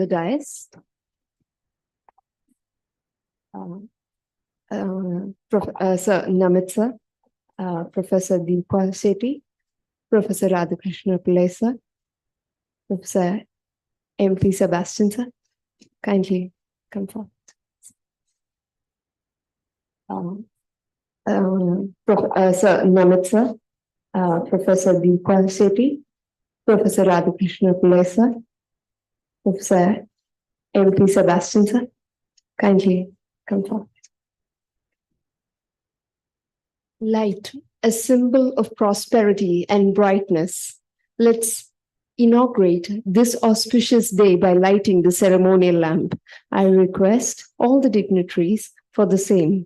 the dais. Sir Namit sir, Professor Deepa Sethi, Professor Radhakrishna Pillai sir, Professor M.P. Sebastian sir, kindly come forward. Sir Namit sir, Professor Deepa Sethi, Professor Radhakrishna Pillai sir, Professor M.P. Sebastian sir, kindly come forward. Light, a symbol of prosperity and brightness. Let's inaugurate this auspicious day by lighting the ceremonial lamp. I request all the dignitaries for the same.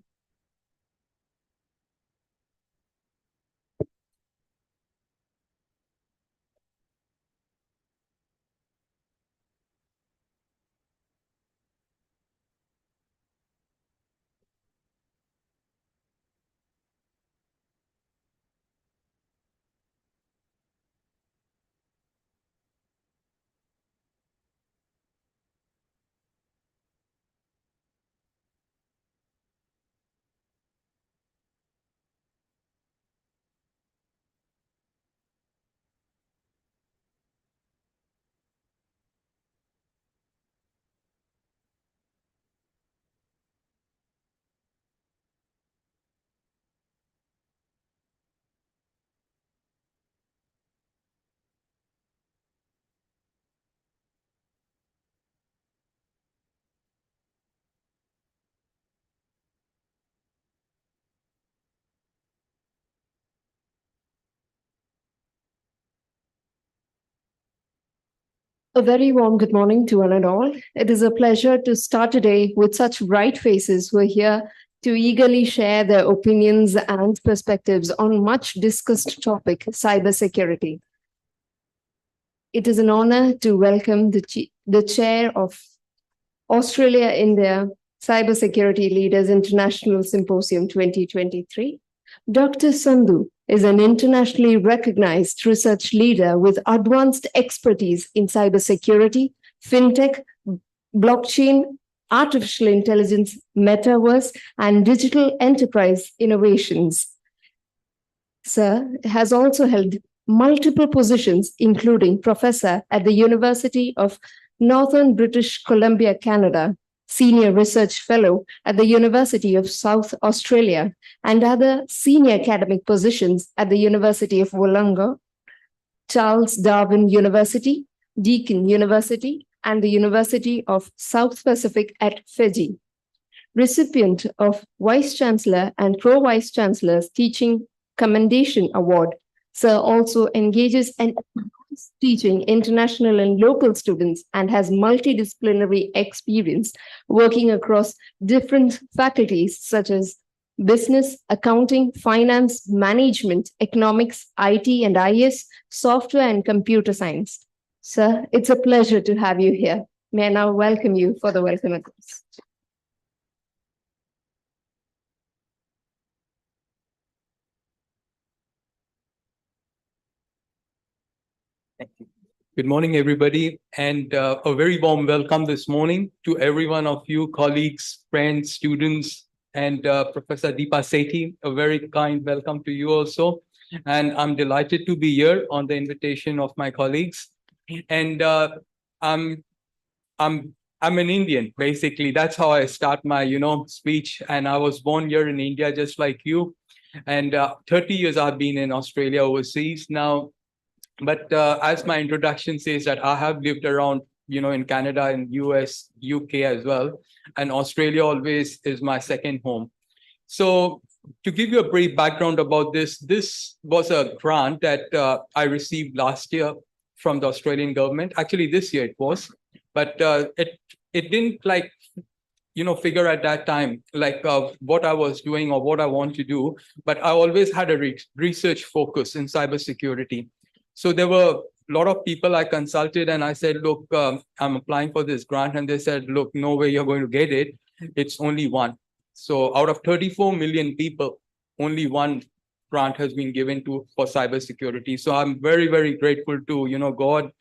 A very warm good morning to one and all. It is a pleasure to start today with such bright faces who are here to eagerly share their opinions and perspectives on much discussed topic, cybersecurity. It is an honor to welcome the chair of Australia-India Cybersecurity Leaders International Symposium 2023. Dr. Sandhu is an internationally recognized research leader with advanced expertise in cybersecurity, fintech, blockchain, artificial intelligence, metaverse, and digital enterprise innovations. Sir has also held multiple positions, including professor at the University of Northern British Columbia, Canada, Senior Research Fellow at the University of South Australia, and other senior academic positions at the University of Wollongong, Charles Darwin University, Deakin University, and the University of South Pacific at Fiji. Recipient of Vice Chancellor and Pro-Vice Chancellor's Teaching Commendation Award, Sir also engages in teaching international and local students and has multidisciplinary experience working across different faculties such as business, accounting, finance, management, economics, IT and IS, software and computer science. Sir, it's a pleasure to have you here. May I now welcome you for the welcome address. Thank you. Good morning, everybody, and a very warm welcome this morning to every one of you, colleagues, friends, students, and Professor Deepa Sethi. A very kind welcome to you also. And I'm delighted to be here on the invitation of my colleagues. And I'm an Indian, basically. That's how I start my, speech. And I was born here in India, just like you. And 30 years I've been in Australia overseas now. But as my introduction says that I have lived around, in Canada, in US, UK as well. And Australia always is my second home. So to give you a brief background about this was a grant that I received last year from the Australian government. Actually, this year it was. But it didn't figure at that time what I was doing or what I want to do. But I always had a research focus in cybersecurity. So there were a lot of people I consulted and I said, look, I'm applying for this grant. And they said, look, no way you're going to get it. It's only one. So out of 34 million people, only one grant has been given for cybersecurity. So I'm very, very grateful to, God,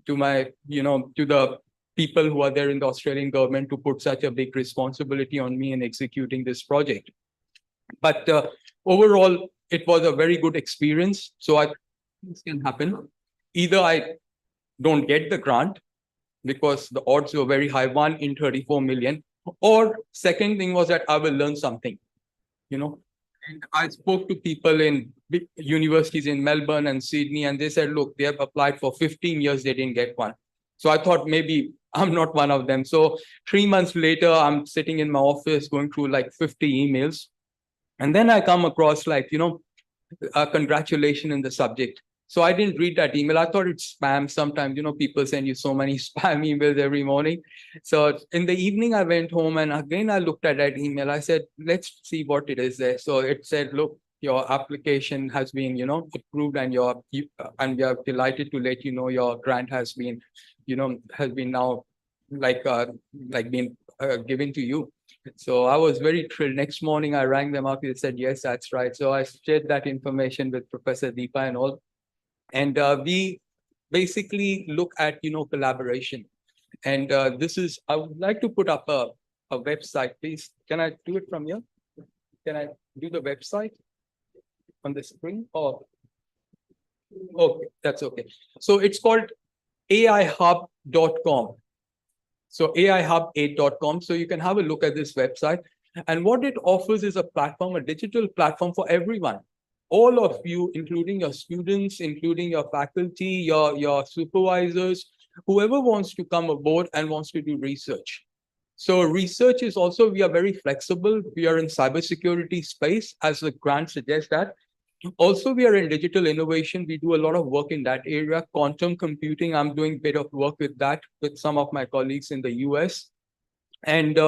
to my, to the people who are there in the Australian government to put such a big responsibility on me in executing this project. But overall, it was a very good experience. So this can happen. Either I don't get the grant because the odds were very high, 1 in 34 million, or second thing was that I will learn something, you know. And I spoke to people in big universities in Melbourne and Sydney, and they said, look, they have applied for 15 years, they didn't get one. So I thought maybe I'm not one of them. So 3 months later, I'm sitting in my office going through like 50 emails. And then I come across like, a congratulation in the subject. So I didn't read that email. I thought it's spam. Sometimes, people send you so many spam emails every morning. So in the evening, I went home and again, I looked at that email. I said, let's see what it is there. So it said, look, your application has been, approved and and we are delighted to let you know your grant has been, now been given to you. So I was very thrilled. Next morning, I rang them up. They said, yes, that's right. So I shared that information with Professor Deepa and all. And we basically look at, collaboration. And I would like to put up a website, please. Can I do it from here? Can I do the website on the screen? Oh, okay, that's okay. So it's called aihub.com. So aihub8.com. So you can have a look at this website. And what it offers is a platform, a digital platform for everyone. All of you, including your students, including your faculty, your supervisors, whoever wants to come aboard and wants to do research. So research is also, we are very flexible. We are in cybersecurity space, as the grant suggests that. Also, we are in digital innovation. We do a lot of work in that area. Quantum computing, I'm doing a bit of work with that with some of my colleagues in the US. And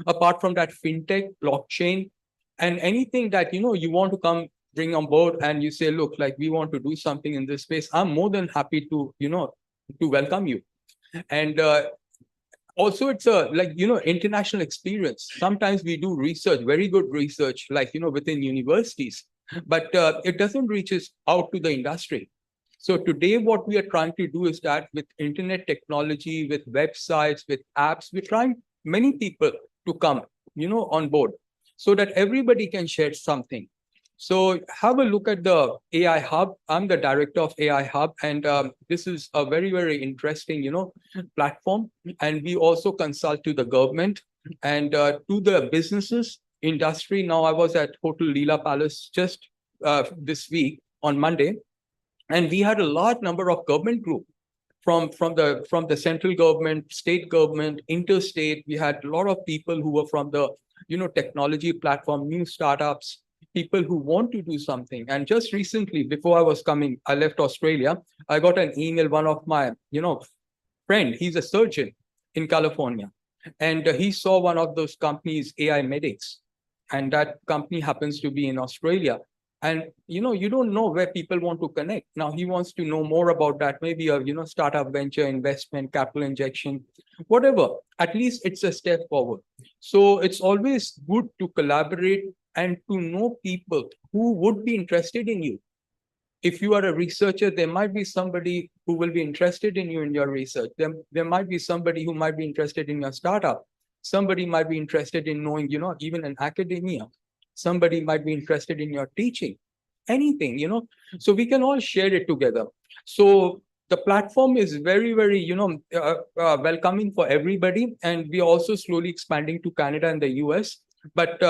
apart from that, fintech, blockchain, and anything that, you want to come bring on board and you say, look, like we want to do something in this space, I'm more than happy to, to welcome you. And also it's a international experience. Sometimes we do research, very good research, like, within universities, but it doesn't reach us out to the industry. So today what we are trying to do is that with internet technology, with websites, with apps, we're trying many people to come, on board so that everybody can share something. So have a look at the AI Hub. I'm the director of AI Hub, and this is a very, very interesting, platform. And we also consult to the government and to the businesses, industry. Now, I was at Hotel Leela Palace just this week on Monday, and we had a large number of government group from the central government, state government, interstate. We had a lot of people who were from the technology platform, new startups, people who want to do something. And just recently, before I was coming, I left Australia. I got an email. One of my friend, he's a surgeon in California, and he saw one of those companies, AI Medics, and that company happens to be in Australia. And you don't know where people want to connect. Now he wants to know more about that, maybe a startup venture investment, capital injection, whatever. At least it's a step forward. So it's always good to collaborate and to know people who would be interested in you. If you are a researcher, there might be somebody who will be interested in you in your research. There might be somebody who might be interested in your startup. Somebody might be interested in knowing, even in academia. Somebody might be interested in your teaching, anything, so we can all share it together. So the platform is very, very, welcoming for everybody. And we are also slowly expanding to Canada and the US. But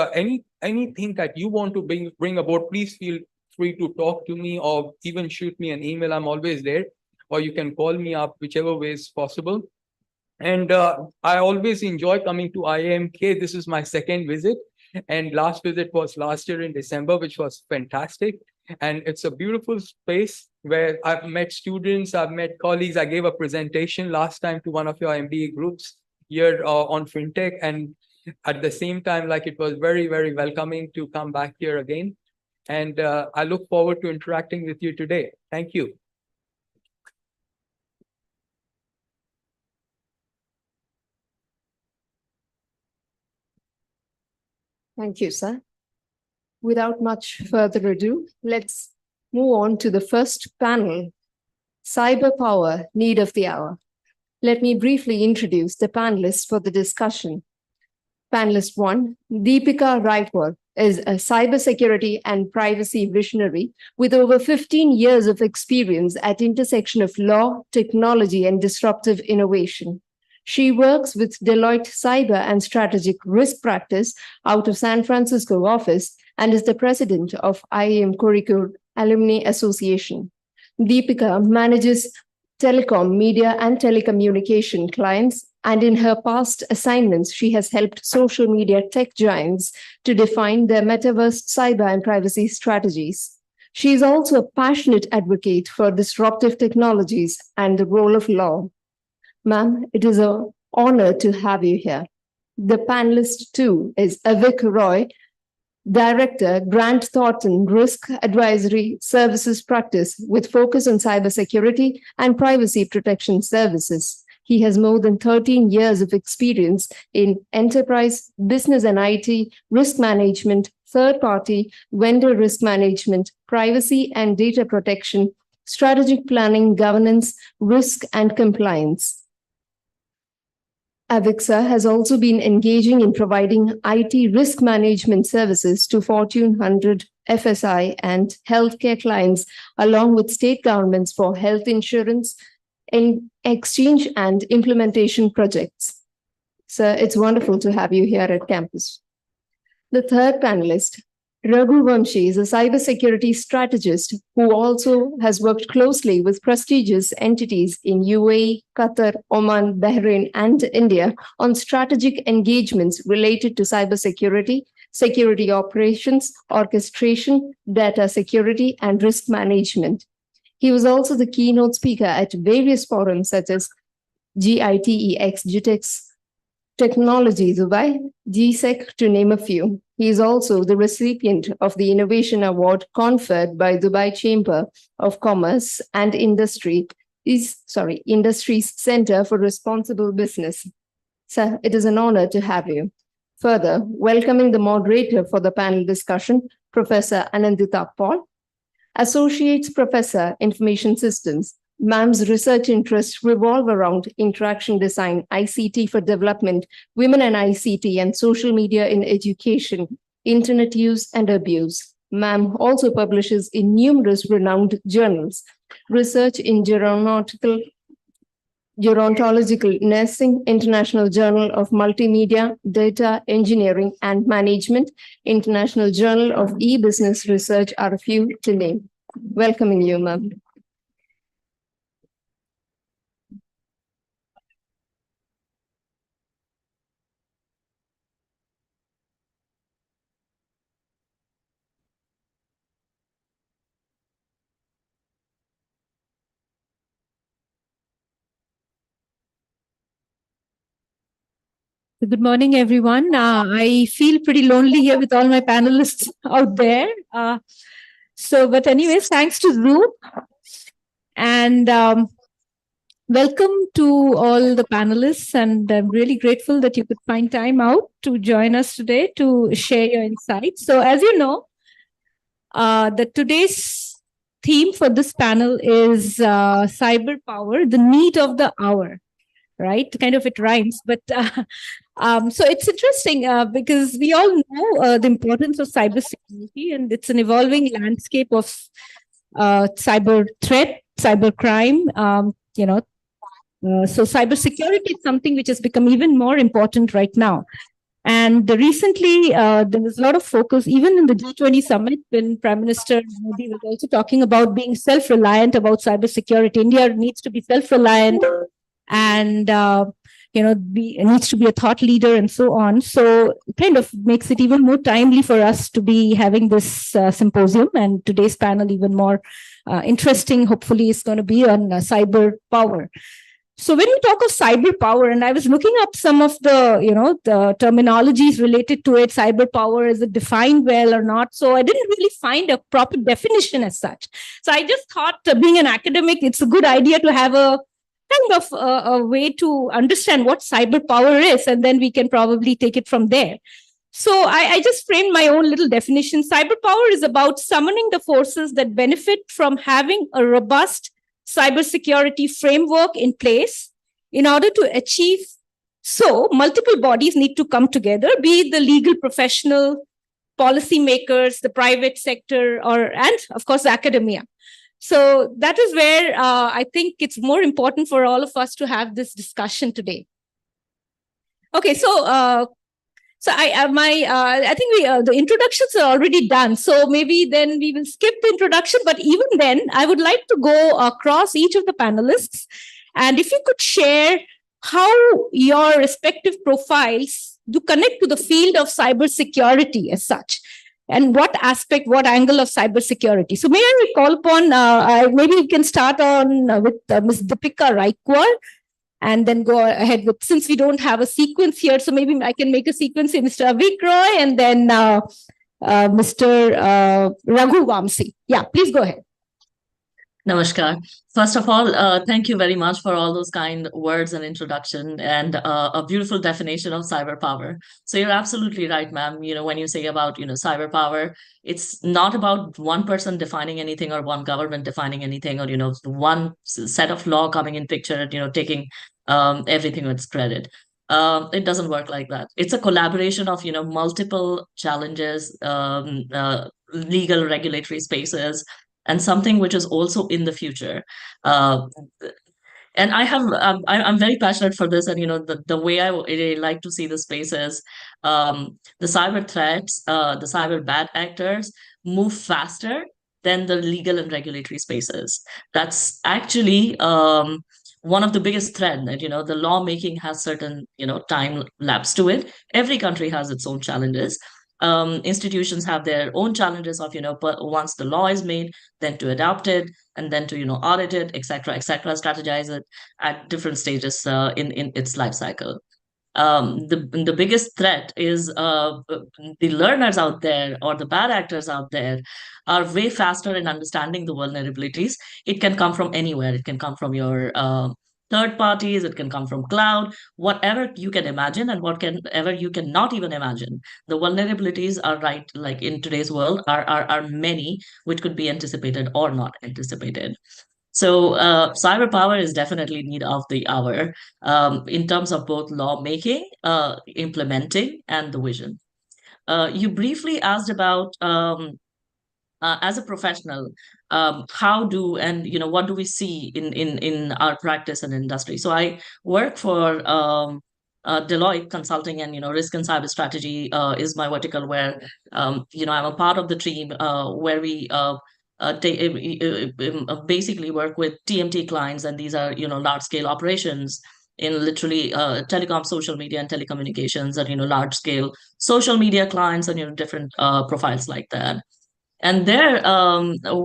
anything that you want to bring aboard, please feel free to talk to me or even shoot me an email. I'm always there, or you can call me up, whichever way is possible. And I always enjoy coming to IAMK. This is my second visit. And last visit was last year in December, which was fantastic. And it's a beautiful space where I've met students, I've met colleagues. I gave a presentation last time to one of your MBA groups here on fintech. And at the same time, like, it was very, very welcoming to come back here again. And I look forward to interacting with you today. Thank you. Thank you, sir. Without much further ado, let's move on to the first panel, Cyber Power, Need of the Hour. Let me briefly introduce the panelists for the discussion. Panelist 1, Deepika Raipur, is a cybersecurity and privacy visionary with over 15 years of experience at intersection of law, technology, and disruptive innovation. She works with Deloitte Cyber and Strategic Risk Practice out of San Francisco office and is the president of IAM Curricular Alumni Association. Deepika manages telecom, media, and telecommunication clients, and in her past assignments, she has helped social media tech giants to define their metaverse cyber and privacy strategies. She is also a passionate advocate for disruptive technologies and the role of law. Ma'am, it is an honor to have you here. The panelist two is Avik Roy, Director, Grant Thornton Risk Advisory Services Practice with focus on cybersecurity and privacy protection services. He has more than 13 years of experience in enterprise, business and IT, risk management, third-party, vendor risk management, privacy and data protection, strategic planning, governance, risk and compliance. Avixa has also been engaging in providing IT risk management services to Fortune 100 FSI and healthcare clients, along with state governments for health insurance, exchange and implementation projects. Sir, it's wonderful to have you here at campus. The third panelist, Raghu Vamshi, is a cybersecurity strategist who also has worked closely with prestigious entities in UAE, Qatar, Oman, Bahrain, and India on strategic engagements related to cybersecurity, security operations, orchestration, data security, and risk management. He was also the keynote speaker at various forums such as GITEX, Technology Dubai, GSEC, to name a few. He is also the recipient of the Innovation Award conferred by Dubai Chamber of Commerce and Industry's Center for Responsible Business. Sir, it is an honor to have you. Further, welcoming the moderator for the panel discussion, Professor Anandita Paul, Associate Professor, Information Systems. Ma'am's research interests revolve around interaction design, ICT for development, women and ICT, and social media in education, internet use and abuse. Ma'am also publishes in numerous renowned journals, research in gerontological nursing, International Journal of Multimedia, Data Engineering and Management, International Journal of E-Business Research are a few to name. Welcoming you, ma'am. Good morning, everyone. I feel pretty lonely here with all my panelists out there. But anyways, thanks to Zoom. And welcome to all the panelists. And I'm really grateful that you could find time out to join us today to share your insights. So as you know, today's theme for this panel is cyber power, the need of the hour. Right? Kind of it rhymes, but so it's interesting because we all know the importance of cybersecurity, and it's an evolving landscape of cyber threat, cyber crime. So cybersecurity is something which has become even more important right now. And recently, there was a lot of focus, even in the G20 summit, when Prime Minister Modi was also talking about being self-reliant about cybersecurity. India needs to be self-reliant and needs to be a thought leader and so on. So kind of makes it even more timely for us to be having this symposium, and today's panel even more interesting. Hopefully is going to be on cyber power. So when we talk of cyber power, and I was looking up some of the terminologies related to it, cyber power, is it defined well or not? So I didn't really find a proper definition as such. So I just thought, being an academic, it's a good idea to have a kind of a way to understand what cyber power is, and then we can probably take it from there. So I just framed my own little definition. Cyber power is about summoning the forces that benefit from having a robust cybersecurity framework in place In order to achieve so, multiple bodies need to come together, be it the legal professional, policymakers, the private sector, and of course, academia. So that is where I think it's more important for all of us to have this discussion today. Okay, so I think the introductions are already done. So maybe then we will skip the introduction. But even then, I would like to go across each of the panelists, and if you could share how your respective profiles do connect to the field of cybersecurity as such, and what aspect, what angle of cybersecurity. So may I call upon, maybe we can start on with Ms. Deepika Raikwar, and then go ahead with, since we don't have a sequence here, so maybe I can make a sequence here, Mr. Avik Roy, and then Mr. Raghu Vamsi. Yeah, please go ahead. Namaskar. First of all, thank you very much for all those kind words and introduction and a beautiful definition of cyber power. So you're absolutely right, ma'am. When you say about, cyber power, it's not about one person defining anything or one government defining anything or, one set of law coming in picture and, taking everything with its credit. It doesn't work like that. It's a collaboration of, multiple challenges, legal regulatory spaces, and something which is also in the future. And I'm very passionate for this. And, the way I like to see the space is the cyber threats, the cyber bad actors move faster than the legal and regulatory spaces. That's actually one of the biggest threats that, the lawmaking has certain, time lapse to it. Every country has its own challenges. Institutions have their own challenges of, once the law is made, then to adopt it, and then to, audit it, etc., strategize it at different stages in its life cycle. The biggest threat is the learners out there or the bad actors out there are way faster in understanding the vulnerabilities. It can come from anywhere. It can come from your third parties, it can come from cloud, whatever you can imagine and whatever you cannot even imagine. The vulnerabilities are right, like in today's world, are many, which could be anticipated or not anticipated. So cyber power is definitely need of the hour in terms of both lawmaking, implementing, and the vision. You briefly asked about as a professional, how do and what do we see in our practice and industry? So I work for Deloitte Consulting, and risk and cyber strategy is my vertical, where I'm a part of the team where we basically work with TMT clients, and these are large scale operations in literally telecom, social media, and telecommunications, and large scale social media clients, and different profiles like that. And there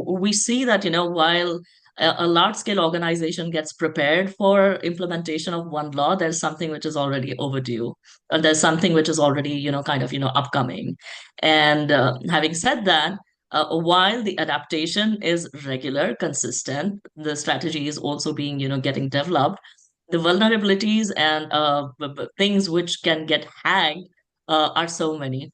we see that, while a large-scale organization gets prepared for implementation of one law, there's something which is already overdue, or there's something which is already, upcoming. And having said that, while the adaptation is regular, consistent, the strategy is also being, getting developed, the vulnerabilities and things which can get hacked are so many.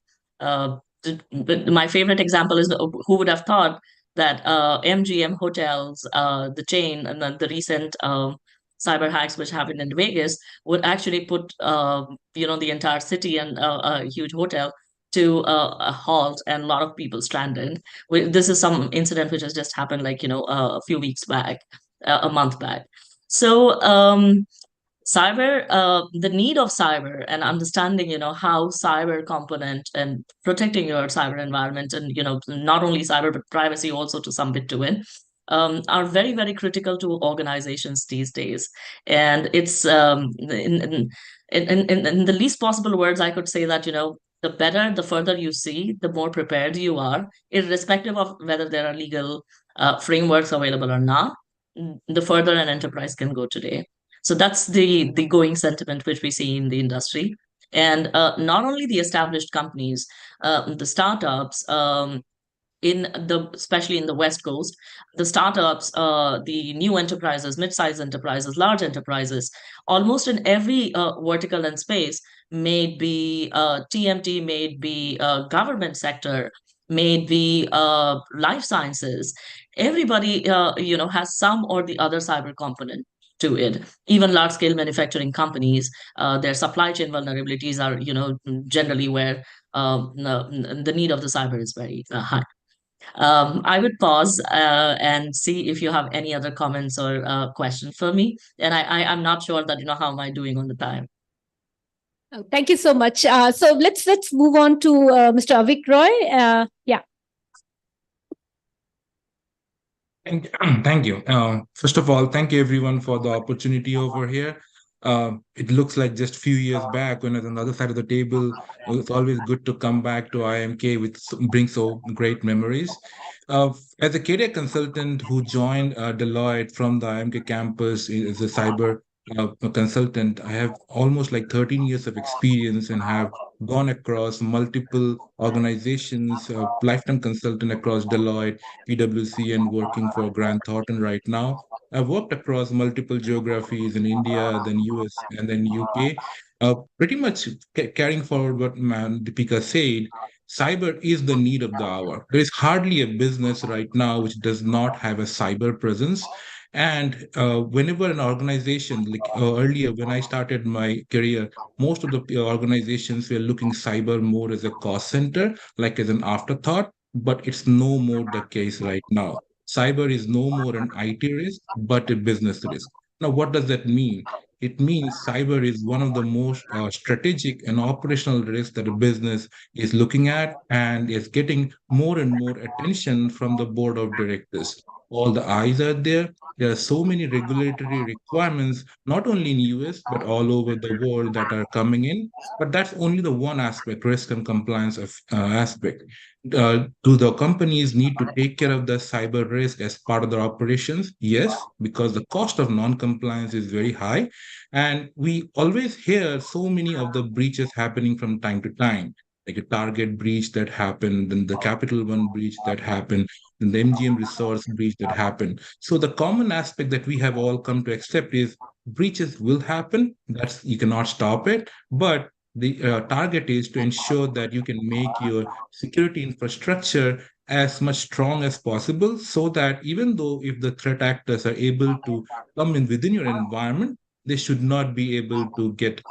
My favorite example is who would have thought that MGM hotels, the chain, and then the recent cyber hacks which happened in Vegas would actually put the entire city and a huge hotel to a halt, and a lot of people stranded. This is some incident which has just happened like a few weeks back, a month back. So cyber, the need of cyber and understanding, how cyber component and protecting your cyber environment, and not only cyber but privacy also to some bit to it, are very, very critical to organizations these days. And it's in the least possible words, I could say that the better, the further you see, the more prepared you are, irrespective of whether there are legal frameworks available or not. The further an enterprise can go today. So that's the going sentiment which we see in the industry. And not only the established companies, the startups, especially in the West Coast, the startups, the new enterprises, mid-sized enterprises, large enterprises, almost in every vertical and space, may it be TMT, may it be government sector, may it be life sciences, everybody has some or the other cyber component. to it. Even large scale manufacturing companies, their supply chain vulnerabilities are, generally where the need of the cyber is very high. I would pause and see if you have any other comments or questions for me. And I'm not sure that, how am I doing on the time? Oh, thank you so much. So let's move on to Mr. Avik Roy. Yeah. Thank you. First of all, thank you everyone for the opportunity over here. It looks like just a few years back when I was on the other side of the table, it's always good to come back to IMK with bring so great memories. As a career consultant who joined Deloitte from the IMK campus as a cyber consultant, I have almost like 13 years of experience and have gone across multiple organizations, lifetime consultant across Deloitte, PwC, and working for Grant Thornton right now. I've worked across multiple geographies in India, then US, and then UK. Pretty much carrying forward what Deepika said, cyber is the need of the hour. There is hardly a business right now which does not have a cyber presence. And whenever an organization, like earlier when I started my career, most of the organizations were looking cyber more as a cost center, like as an afterthought, but it's no more the case right now. Cyber is no more an IT risk, but a business risk. Now, what does that mean? It means cyber is one of the most strategic and operational risks that a business is looking at and is getting more and more attention from the board of directors. All the eyes are there. There are so many regulatory requirements, not only in US, but all over the world that are coming in. But that's only the one aspect, risk and compliance aspect. Do the companies need to take care of the cyber risk as part of their operations? Yes, because the cost of non-compliance is very high. And we always hear so many of the breaches happening from time to time, like a Target breach that happened, then the Capital One breach that happened, then the MGM Resorts breach that happened. So the common aspect that we have all come to accept is breaches will happen. That's you cannot stop it, but the target is to ensure that you can make your security infrastructure as much strong as possible so that even though if the threat actors are able to come in within your environment, they should not be able to get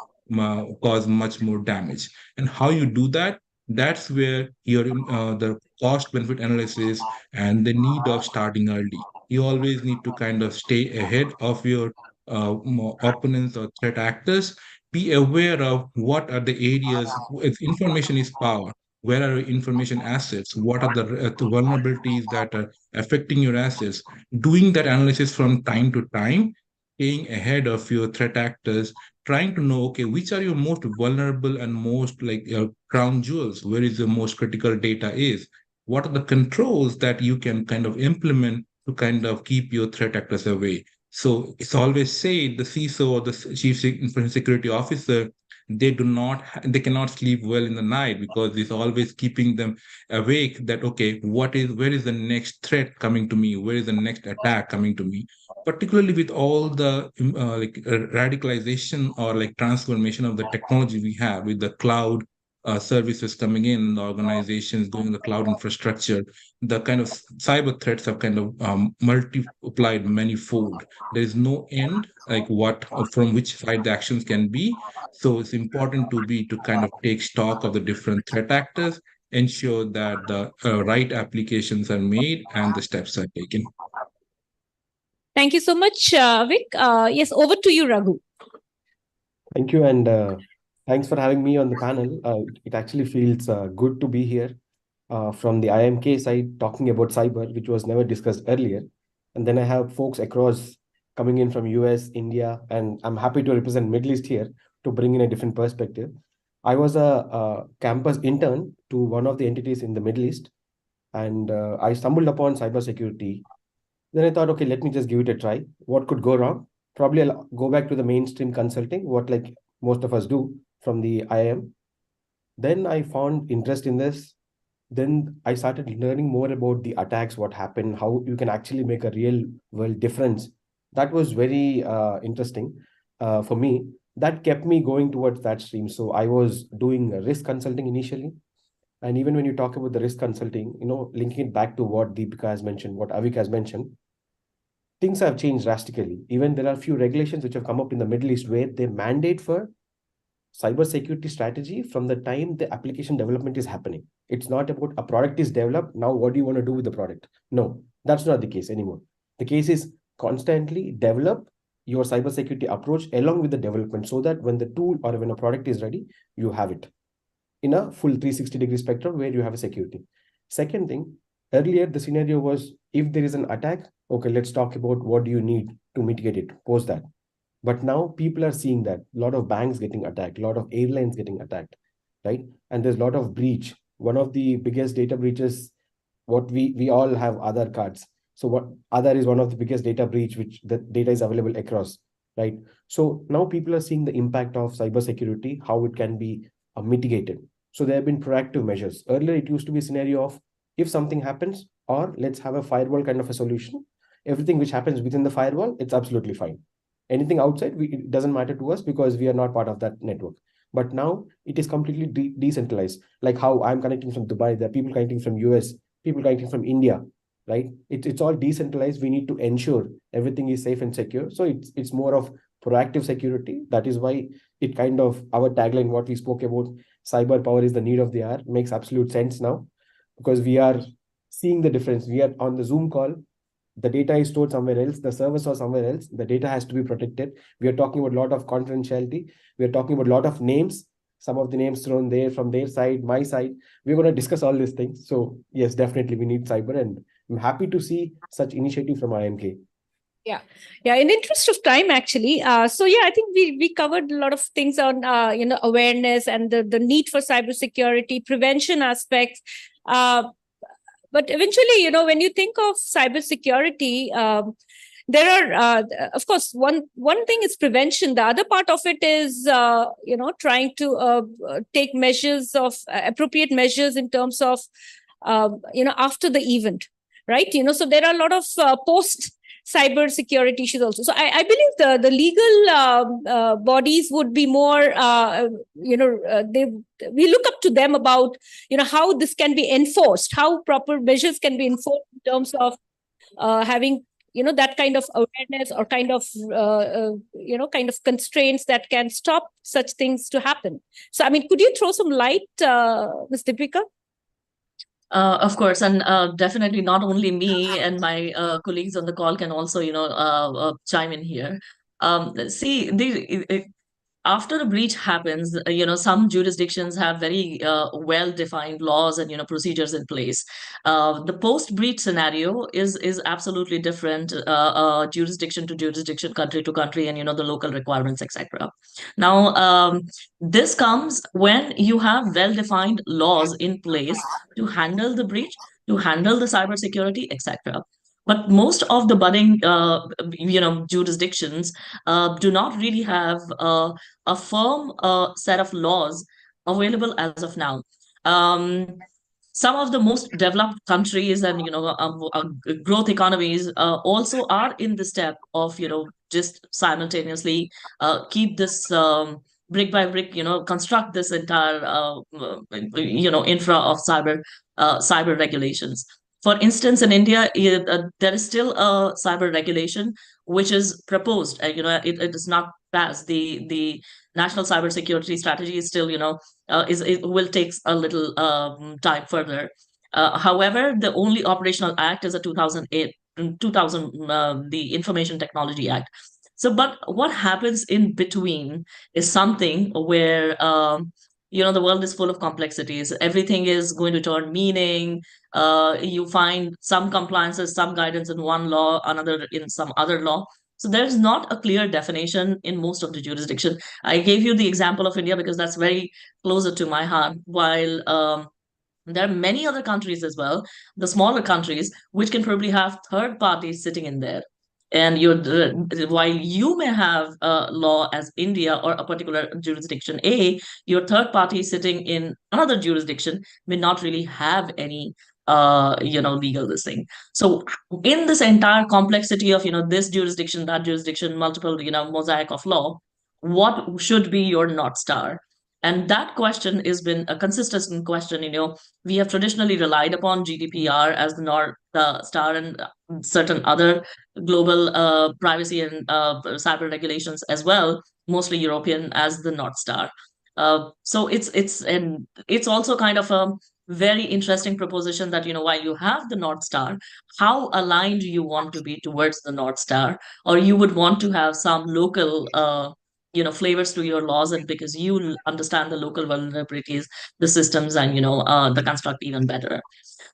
cause much more damage. And how you do that, that's where your the cost benefit analysis and the need of starting early. You always need to kind of stay ahead of your opponents or threat actors. Be aware of what are the areas, if information is power, where are your information assets, what are the vulnerabilities that are affecting your assets. Doing that analysis from time to time, staying ahead of your threat actors, trying to know, okay, which are your most vulnerable and most like crown jewels, where is the most critical data is, what are the controls that you can kind of implement to kind of keep your threat actors away. So it's always said the CISO or the chief information security officer, they cannot sleep well in the night because it's always keeping them awake that, okay, where is the next threat coming to me? Where is the next attack coming to me? Particularly with all the radicalization or like transformation of the technology we have with the cloud services coming in, the organizations going the cloud infrastructure, the kind of cyber threats have kind of multiplied manifold. There is no end, like what from which side the actions can be. So it's important to kind of take stock of the different threat actors, ensure that the right applications are made and the steps are taken. Thank you so much, Vic. Yes, over to you, Raghu. Thank you, and thanks for having me on the panel. It actually feels good to be here from the IMK side talking about cyber, which was never discussed earlier. And then I have folks across coming in from US, India, and I'm happy to represent Middle East here to bring in a different perspective. I was a campus intern to one of the entities in the Middle East, and I stumbled upon cybersecurity. Then I thought, okay, let me just give it a try. What could go wrong? Probably I'll go back to the mainstream consulting, what like most of us do from the IIM. Then I found interest in this. Then I started learning more about the attacks, what happened, how you can actually make a real world difference. That was very interesting for me. That kept me going towards that stream. So I was doing risk consulting initially. And even when you talk about the risk consulting, linking it back to what Deepika has mentioned, what Avik has mentioned, things have changed drastically. Even there are few regulations which have come up in the Middle East where they mandate for cybersecurity strategy from the time the application development is happening. It's not about a product is developed. Now, what do you want to do with the product? No, that's not the case anymore. The case is constantly develop your cybersecurity approach along with the development so that when the tool or when a product is ready, you have it in a full 360-degree spectrum where you have a security. Second thing, earlier the scenario was if there is an attack, okay, let's talk about what do you need to mitigate it, post that. But now people are seeing that a lot of banks getting attacked, a lot of airlines getting attacked, right? And there's a lot of breach. One of the biggest data breaches, what we all have Aadhaar cards. So what Aadhaar is one of the biggest data breach, which the data is available across, right? So now people are seeing the impact of cybersecurity, how it can be mitigated. So there have been proactive measures. Earlier, it used to be a scenario of if something happens, or let's have a firewall kind of a solution. Everything which happens within the firewall, it's absolutely fine. Anything outside, it doesn't matter to us because we are not part of that network. But now it is completely decentralized. Like how I'm connecting from Dubai, there are people connecting from US, people connecting from India, right? It's all decentralized. We need to ensure everything is safe and secure. So it's more of proactive security. That is why it kind of, our tagline, what we spoke about, cyber power is the need of the hour, makes absolute sense now because we are seeing the difference. We are on the Zoom call. The data is stored somewhere else. The servers are somewhere else. The data has to be protected. We are talking about a lot of confidentiality. We are talking about a lot of names. Some of the names thrown there from their side, my side. We're going to discuss all these things. So yes, definitely we need cyber, and I'm happy to see such initiative from IMK. Yeah. In the interest of time, actually. So yeah, I think we covered a lot of things on awareness and the need for cybersecurity, prevention aspects. But eventually, when you think of cybersecurity, there are, of course, one thing is prevention. The other part of it is, trying to take measures of appropriate measures in terms of, after the event, right? So there are a lot of post cyber security issues also. So I believe the legal bodies would be more, we look up to them about, how this can be enforced, how proper measures can be enforced in terms of having, that kind of awareness or kind of, kind of constraints that can stop such things to happen. So, I mean, could you throw some light, Ms. Deepika? Of course, and definitely not only me and my colleagues on the call can also, chime in here. See, after a breach happens, some jurisdictions have very well-defined laws and procedures in place. The post-breach scenario is absolutely different, jurisdiction to jurisdiction, country to country, and the local requirements, etc. Now, this comes when you have well-defined laws in place to handle the breach, to handle the cybersecurity, etc. But most of the budding, jurisdictions do not really have a firm set of laws available as of now. Some of the most developed countries and growth economies also are in the step of just simultaneously keep this brick by brick, construct this entire infra of cyber regulations. For instance, in India, there is still a cyber regulation which is proposed. It is not passed. The national cybersecurity strategy is still, it will take a little time further. However, the only operational act is a 2008, the Information Technology Act. So, but what happens in between is something where the world is full of complexities. Everything is going to turn meaning. You find some compliances, some guidance in one law, another in some other law. So there's not a clear definition in most of the jurisdiction. I gave you the example of India because that's very closer to my heart, while there are many other countries as well, the smaller countries, which can probably have third parties sitting in there. And while you may have a law as India or a particular jurisdiction A, your third party sitting in another jurisdiction may not really have any legal this thing. So in this entire complexity of this jurisdiction, that jurisdiction, multiple mosaic of law, what should be your North Star? And that question has been a consistent question. We have traditionally relied upon GDPR as the North Star, and certain other global privacy and cyber regulations as well, mostly European, as the North Star. So it's also kind of a very interesting proposition that, while you have the North Star, how aligned you want to be towards the North Star, or you would want to have some local flavors to your laws, and because you understand the local vulnerabilities, the systems, and the construct even better.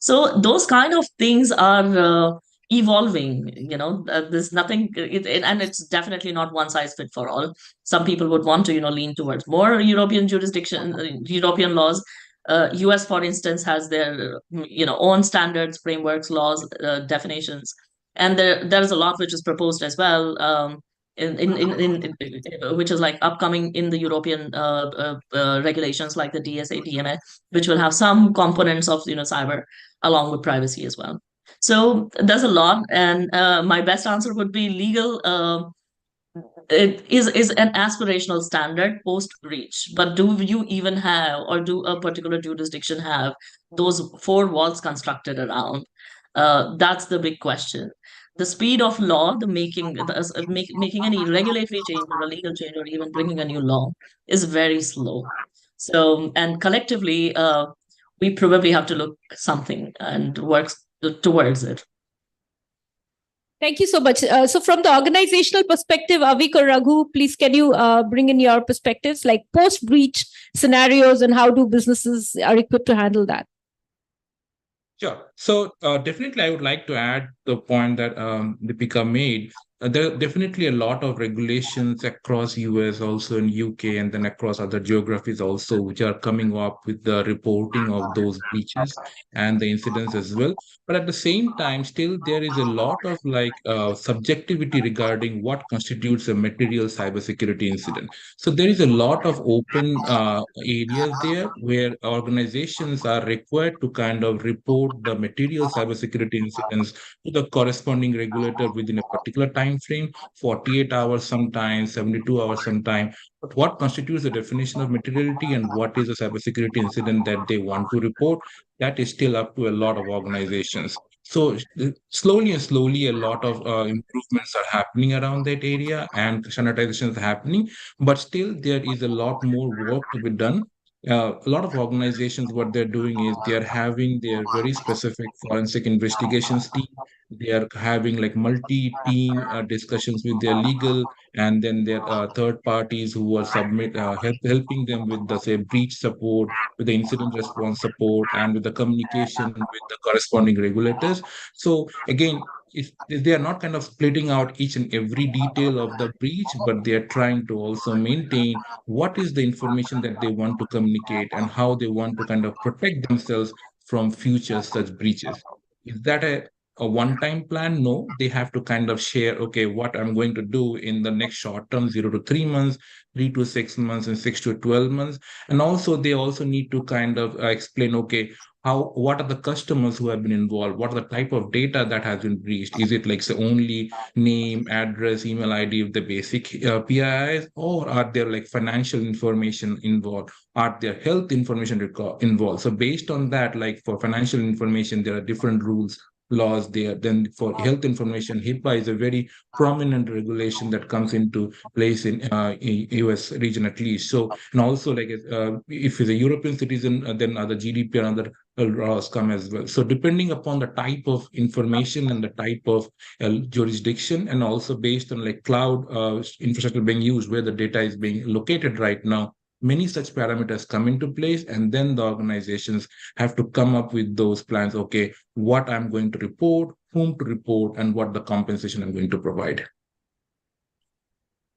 So those kind of things are evolving. There's nothing and it's definitely not one size fit for all. Some people would want to lean towards more European jurisdiction, European laws. US, for instance, has their own standards, frameworks, laws, definitions, and there's a lot which is proposed as well, which is like upcoming in the European regulations, like the DSA, DMA, which will have some components of cyber along with privacy as well. So there's a lot, and my best answer would be legal. It is an aspirational standard post breach, but do you even have, or do a particular jurisdiction have those four walls constructed around? That's the big question. The speed of law, making any regulatory change or a legal change or even bringing a new law is very slow. So, and collectively, we probably have to look something and work towards it. Thank you so much. So from the organizational perspective, Avik or Raghu, please can you bring in your perspectives, like post-breach scenarios, and how do businesses are equipped to handle that? Sure. So definitely, I would like to add the point that Deepika made. There are definitely a lot of regulations across US, also in UK, and then across other geographies also, which are coming up with the reporting of those breaches and the incidents as well. But at the same time, still there is a lot of subjectivity regarding what constitutes a material cybersecurity incident. So there is a lot of open areas there where organizations are required to kind of report the material cybersecurity incidents to the corresponding regulator within a particular time frame, 48 hours sometimes, 72 hours sometimes. But what constitutes the definition of materiality and what is a cybersecurity incident that they want to report, that is still up to a lot of organizations. So slowly and slowly, a lot of improvements are happening around that area and standardization is happening, but still there is a lot more work to be done. A lot of organizations, what they're doing is they are having their very specific forensic investigations team. They are having like multi-team discussions with their legal and then their third parties who are helping them with the say breach support, with the incident response support, and with the communication with the corresponding regulators. So again, they are not kind of splitting out each and every detail of the breach, but they are trying to also maintain what is the information that they want to communicate and how they want to kind of protect themselves from future such breaches. Is that a one-time plan? No, they have to kind of share, okay, what I'm going to do in the next short term, 0 to 3 months, 3 to 6 months, and 6 to 12 months. And also, they also need to kind of explain, okay, what are the customers who have been involved? What are the type of data that has been breached? Is it like say only name, address, email ID of the basic PIIs, or are there like financial information involved? Are there health information involved? So based on that, like for financial information, there are different rules, laws there. Then for health information, HIPAA is a very prominent regulation that comes into place in US region at least. So, and also like if he's a European citizen, then other GDPR and other laws come as well. So depending upon the type of information and the type of jurisdiction, and also based on like cloud infrastructure being used, where the data is being located right now, many such parameters come into place, and then the organizations have to come up with those plans. Okay, what I'm going to report, whom to report, and what the compensation I'm going to provide.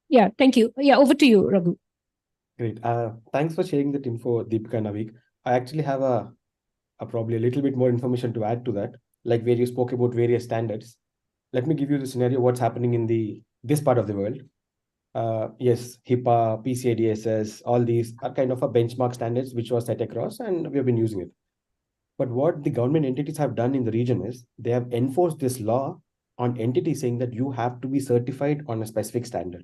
Yeah, thank you. Yeah, over to you, Raghu. Great. Thanks for sharing that info, Deepika and Avik. I actually have a probably a little bit more information to add to that, like where you spoke about various standards. Let me give you the scenario, what's happening in this part of the world. Yes, HIPAA, PCI DSS, all these are kind of a benchmark standards which was set across, and we have been using it. But what the government entities have done in the region is they have enforced this law on entities saying that you have to be certified on a specific standard.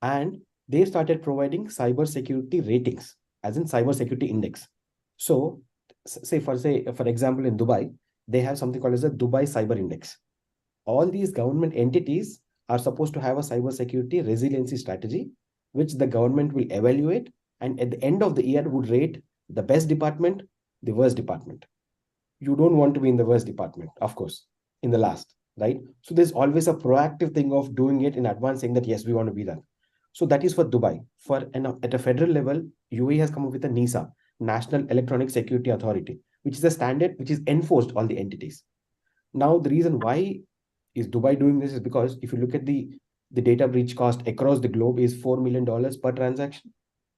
And they started providing cybersecurity ratings. as in cybersecurity index. So for example, in Dubai, they have something called as a Dubai Cyber Index. All these government entities are supposed to have a cybersecurity resiliency strategy, which the government will evaluate, and at the end of the year would rate the best department, the worst department. You don't want to be in the worst department, of course, in the last, right? So there's always a proactive thing of doing it in advance, saying that, yes, we want to be that. So that is for Dubai. At a federal level, UAE has come up with a NISA, National Electronic Security Authority, which is a standard which is enforced all the entities. Now, the reason why is Dubai doing this is because if you look at the data breach cost across the globe is $4 million per transaction.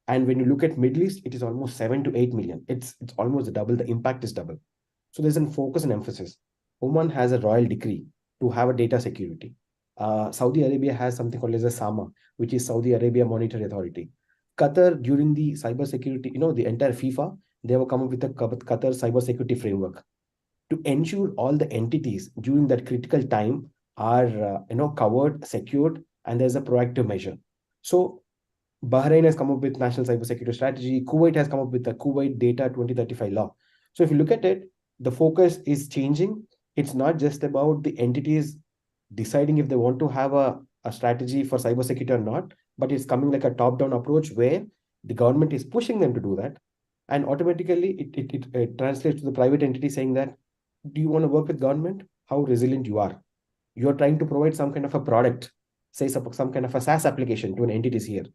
And when you look at Middle East, it is almost 7 to 8 million. It's almost double. The impact is double. So there's a focus and emphasis. Oman has a royal decree to have a data security. Saudi Arabia has something called as a SAMA, which is Saudi Arabia Monetary Authority. Qatar, during the cybersecurity, the entire FIFA, they have come up with a Qatar cybersecurity framework to ensure all the entities during that critical time are covered, secured, and there's a proactive measure. So Bahrain has come up with national cybersecurity strategy. Kuwait has come up with the Kuwait Data 2035 law. So if you look at it, the focus is changing. It's not just about the entities deciding if they want to have a strategy for cybersecurity or not, but it's coming like a top-down approach where the government is pushing them to do that. And automatically it translates to the private entity saying that, do you want to work with government? How resilient you are. You're trying to provide some kind of a product, say some kind of a SaaS application to an entities here.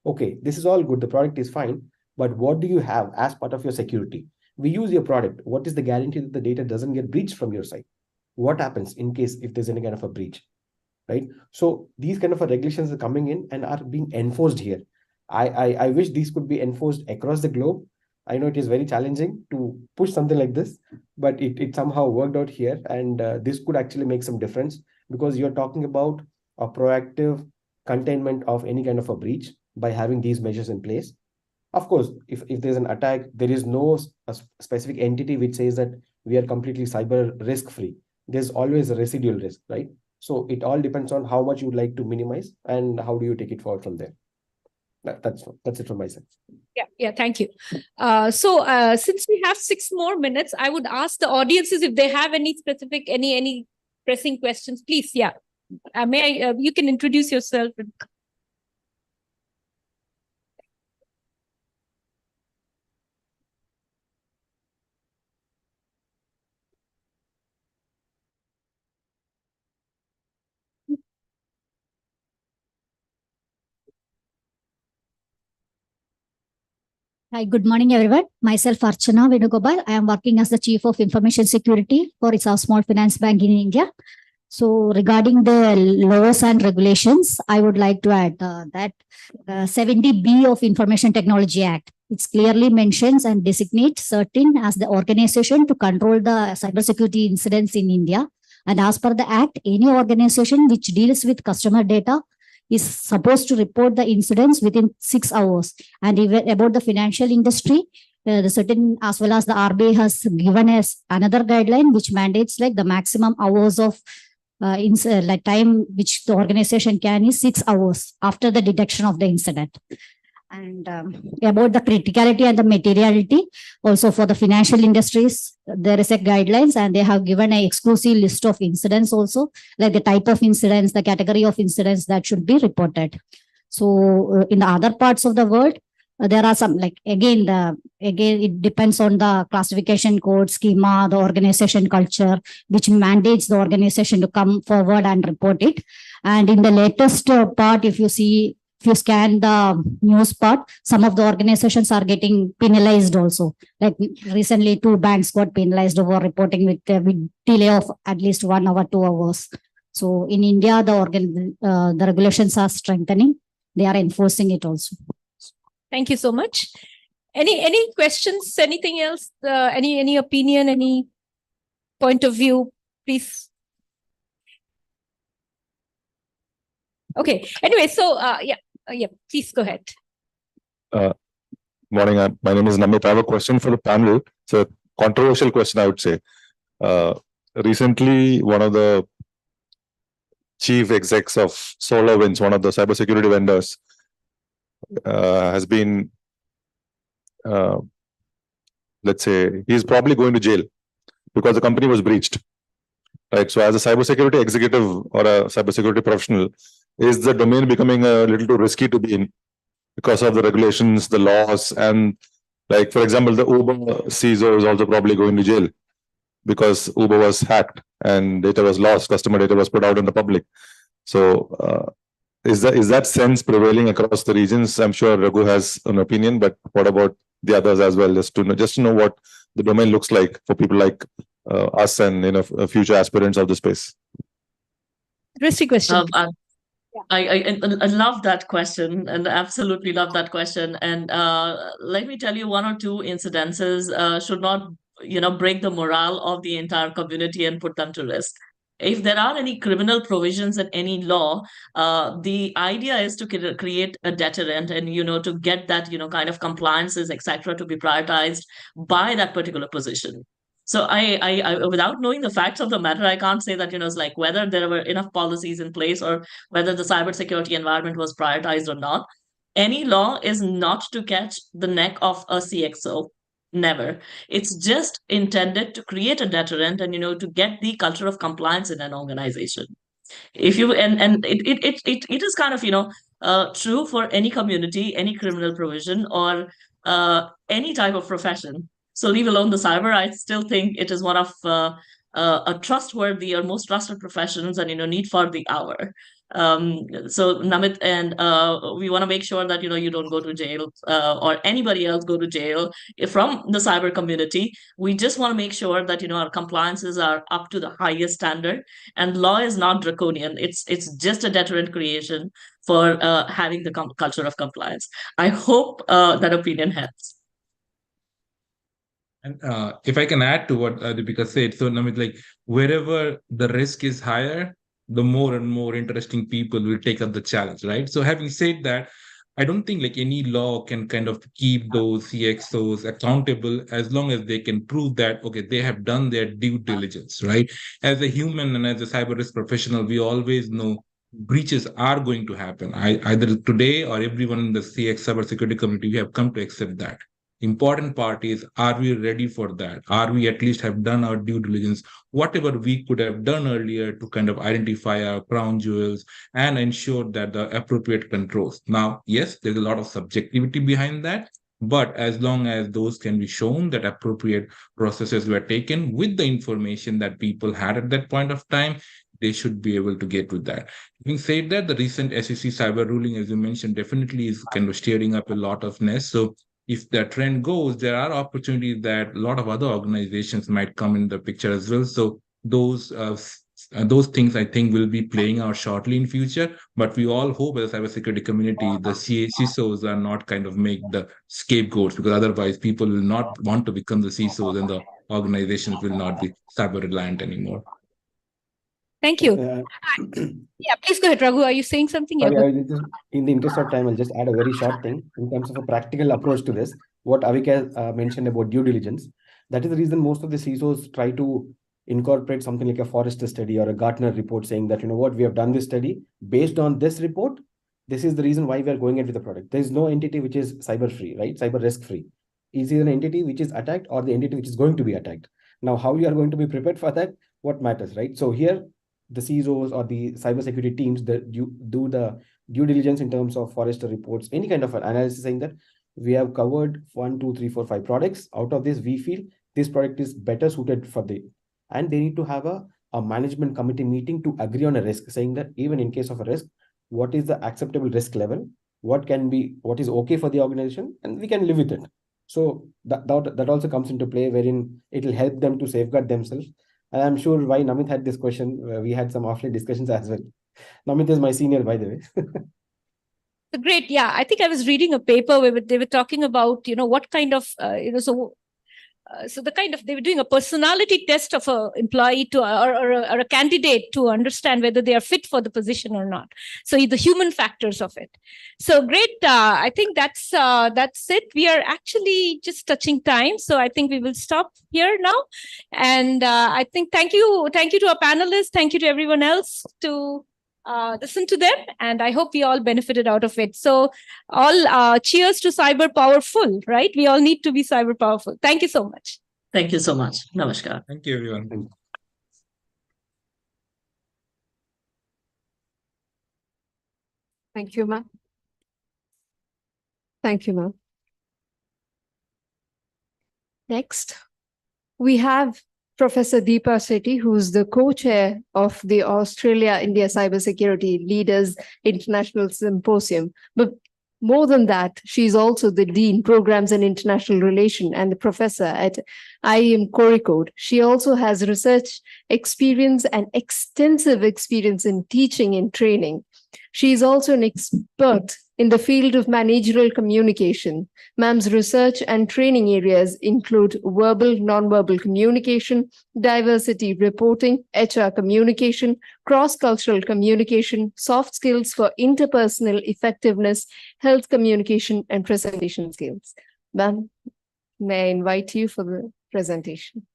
Okay, this is all good. The product is fine. But what do you have as part of your security? We use your product. What is the guarantee that the data doesn't get breached from your side? What happens in case if there's any kind of a breach, right? So these kind of regulations are coming in and are being enforced here. I wish these could be enforced across the globe. I know it is very challenging to push something like this, but it somehow worked out here. And this could actually make some difference because you're talking about a proactive containment of any kind of a breach by having these measures in place. Of course, if there's an attack, there is no specific entity which says that we are completely cyber risk free. There's always a residual risk, right? So it all depends on how much you would like to minimize and how do you take it forward from there. That's it from my side. Yeah, thank you. So since we have 6 more minutes, I would ask the audiences if they have any specific, any pressing questions, please. Yeah, may I? You can introduce yourself. Hi, good morning, everyone. Myself, Archana Venugopal. I am working as the Chief of Information Security for a small finance bank in India. So regarding the laws and regulations, I would like to add that 70B of Information Technology Act, it clearly mentions and designates CERT-In as the organization to control the cybersecurity incidents in India. And as per the Act, any organization which deals with customer data is supposed to report the incidents within 6 hours. And even about the financial industry, the CERT-In as well as the RBI has given us another guideline which mandates like the maximum hours of time which the organization can is 6 hours after the detection of the incident. And about the criticality and the materiality, also for the financial industries, there is a guidelines and they have given an exclusive list of incidents also, like the type of incidents, the category of incidents that should be reported. So in the other parts of the world, there are some again it depends on the classification code schema, the organization culture, which mandates the organization to come forward and report it. And in the latest part, if you scan the news part, some of the organizations are getting penalized also. Like recently, 2 banks got penalized over reporting with delay of at least 1 hour, 2 hours. So in India, the regulations are strengthening. They are enforcing it also. Thank you so much. Any questions? Anything else? Any opinion? Any point of view? Please. Okay. Anyway, so yeah, please go ahead. Morning. My name is Namit. I have a question for the panel. It's a controversial question, I would say. Recently, one of the chief execs of SolarWinds, one of the cybersecurity vendors, has been let's say he's probably going to jail because the company was breached. Right. So as a cybersecurity executive or a cybersecurity professional, is the domain becoming a little too risky to be in because of the regulations, the laws, and like, for example, the Uber CISO is also probably going to jail because Uber was hacked and data was lost, customer data was put out in the public. So is that sense prevailing across the regions? I'm sure Raghu has an opinion, but what about the others as well? Just to know what the domain looks like for people like us and future aspirants of the space. Interesting question. I love that question and absolutely love that question. And let me tell you, one or two incidences should not, break the morale of the entire community and put them to risk. If there are any criminal provisions in any law, the idea is to create a deterrent and, to get that, kind of compliances, etc., to be prioritized by that particular position. So I, without knowing the facts of the matter, I can't say that, it's like whether there were enough policies in place or whether the cybersecurity environment was prioritized or not. Any law is not to catch the neck of a CXO. Never. It's just intended to create a deterrent and, to get the culture of compliance in an organization. If you and it is kind of, true for any community, any criminal provision, or any type of profession. So leave alone the cyber, I still think it is one of a trustworthy or most trusted professions and, need for the hour. So Namit, and we want to make sure that, you don't go to jail or anybody else go to jail from the cyber community. We just want to make sure that, our compliances are up to the highest standard, and law is not draconian. It's just a deterrent creation for having the culture of compliance. I hope that opinion helps. And if I can add to what Deepika said, so Namit, like wherever the risk is higher, the more and more interesting people will take up the challenge, right? So having said that, I don't think like any law can kind of keep those CXOs accountable as long as they can prove that, okay, they have done their due diligence, right? As a human and as a cyber risk professional, we always know breaches are going to happen. Either today or everyone in the CX cybersecurity community, we have come to accept that. Important part is, are we ready for that? Are we at least have done our due diligence, whatever we could have done earlier to kind of identify our crown jewels and ensure that the appropriate controls. Now, yes, there's a lot of subjectivity behind that, but as long as those can be shown that appropriate processes were taken with the information that people had at that point of time, they should be able to get with that. Having said that, the recent SEC cyber ruling, as you mentioned, definitely is kind of stirring up a lot of mess. So if the trend goes, there are opportunities that a lot of other organizations might come in the picture as well. So those things I think will be playing out shortly in future. But we all hope as a cybersecurity community, the CISOs are not kind of make the scapegoats, because otherwise people will not want to become the CISOs and the organizations will not be cyber reliant anymore. Thank you. Yeah, please go ahead, Raghu. Are you saying something? In the interest of time, I'll just add a very short thing in terms of a practical approach to this. What Avika mentioned about due diligence, that is the reason most of the CISOs try to incorporate something like a Forrester study or a Gartner report saying that, we have done this study based on this report. This is the reason why we are going into the product. There is no entity which is cyber free, right? Cyber risk free. Is either an entity which is attacked or the entity which is going to be attacked. Now, how you are going to be prepared for that? What matters, right? So here, the CISOs or the cybersecurity teams that do the due diligence in terms of Forrester reports, any kind of an analysis saying that we have covered 1, 2, 3, 4, 5 products. Out of this, we feel this product is better suited for the, and they need to have a management committee meeting to agree on a risk, saying that even in case of a risk, what is the acceptable risk level? What is okay for the organization, and we can live with it. So that also comes into play, wherein it will help them to safeguard themselves. And I'm sure why Namit had this question, we had some offline discussions as well. Namit is my senior, by the way. So great. Yeah, I think I was reading a paper where they were talking about, what kind of, so the kind of, they were doing a personality test of an employee to or a candidate to understand whether they are fit for the position or not. So the human factors of it. So great. I think that's it. We are actually just touching time. So I think we will stop here now. And I think thank you to our panelists. Thank you to everyone else to listen to them, and I hope we all benefited out of it. So all cheers to cyber powerful, right? We all need to be cyber powerful. Thank you so much. Thank you so much. Namaskar. Thank you, everyone. Thank you, ma'am. Thank you, ma'am. Next, we have Professor Deepa Sethi, who's the co-chair of the Australia-India Cybersecurity Leaders International Symposium. But more than that, she's also the Dean, Programs and International Relation, and the professor at IIM Kozhikode. She also has research experience and extensive experience in teaching and training. She is also an expert in the field of managerial communication. Ma'am's research and training areas include verbal, nonverbal communication, diversity reporting, HR communication, cross-cultural communication, soft skills for interpersonal effectiveness, health communication, and presentation skills. Ma'am, may I invite you for the presentation?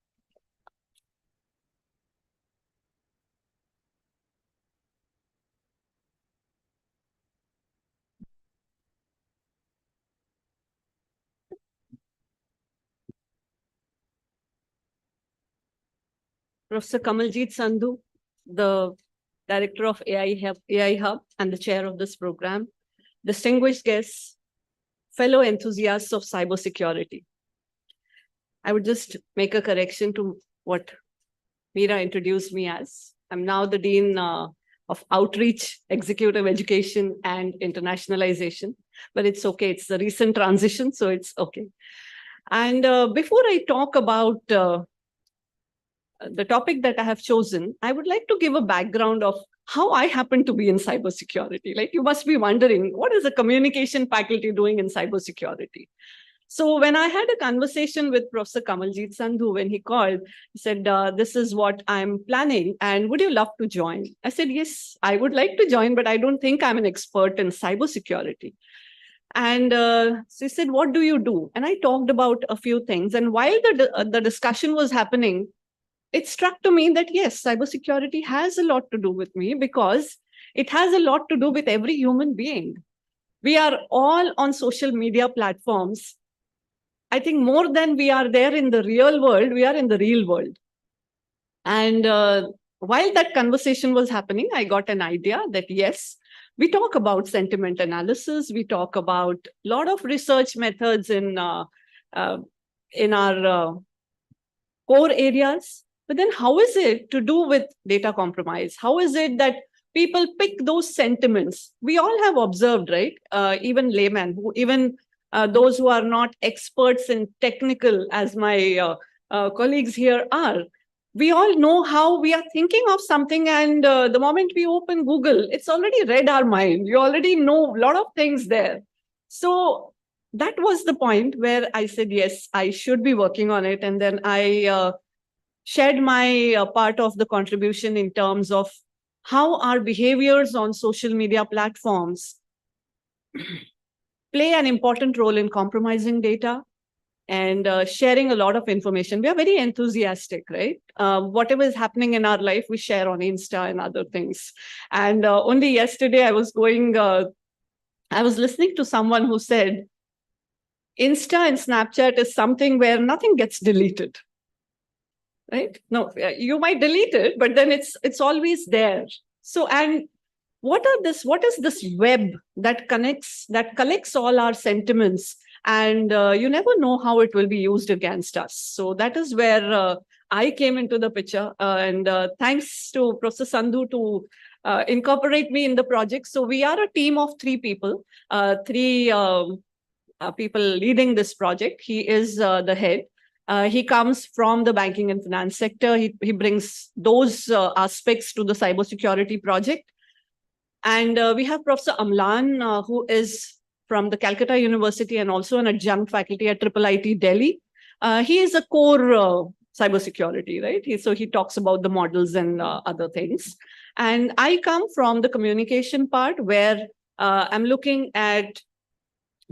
Professor Kamaljeet Sandhu, the Director of AI Hub and the Chair of this program, distinguished guests, fellow enthusiasts of cybersecurity. I would just make a correction to what Meera introduced me as. I'm now the Dean of Outreach, Executive Education, and Internationalization, but it's okay. It's a recent transition, so it's okay. And before I talk about the topic that I have chosen, I would like to give a background of how I happen to be in cybersecurity. Like, you must be wondering, what is a communication faculty doing in cybersecurity? So when I had a conversation with Professor Kamaljeet Sandhu, when he called, he said, this is what I'm planning, and would you love to join? I said, yes, I would like to join, but I don't think I'm an expert in cybersecurity. And so he said, what do you do? And I talked about a few things. And while the discussion was happening, it struck to me that, yes, cybersecurity has a lot to do with me, because it has a lot to do with every human being. We are all on social media platforms. I think more than we are there in the real world, we are in the real world. And while that conversation was happening, I got an idea that, yes, we talk about sentiment analysis. We talk about a lot of research methods in our core areas. But then how is it to do with data compromise? How is it that people pick those sentiments? We all have observed, right? Even laymen, even those who are not experts in technical, as my colleagues here are, we all know how we are thinking of something, and the moment we open Google, it's already read our mind. You already know a lot of things there. So that was the point where I said, yes, I should be working on it. And then I shared my part of the contribution in terms of how our behaviors on social media platforms play an important role in compromising data and sharing a lot of information. We are very enthusiastic, right? Whatever is happening in our life, we share on Insta and other things. And only yesterday I was listening to someone who said, Insta and Snapchat is something where nothing gets deleted. Right? No, you might delete it, but then it's always there. So, and what is this web that collects all our sentiments, and you never know how it will be used against us. So that is where I came into the picture, and thanks to Professor Sandhu to incorporate me in the project. So we are a team of three people leading this project. He is the head. He comes from the banking and finance sector. He brings those aspects to the cybersecurity project. And we have Professor Amlan, who is from the Calcutta University and also an adjunct faculty at IIIT Delhi. He is a core cybersecurity, right? So he talks about the models and other things. And I come from the communication part, where I'm looking at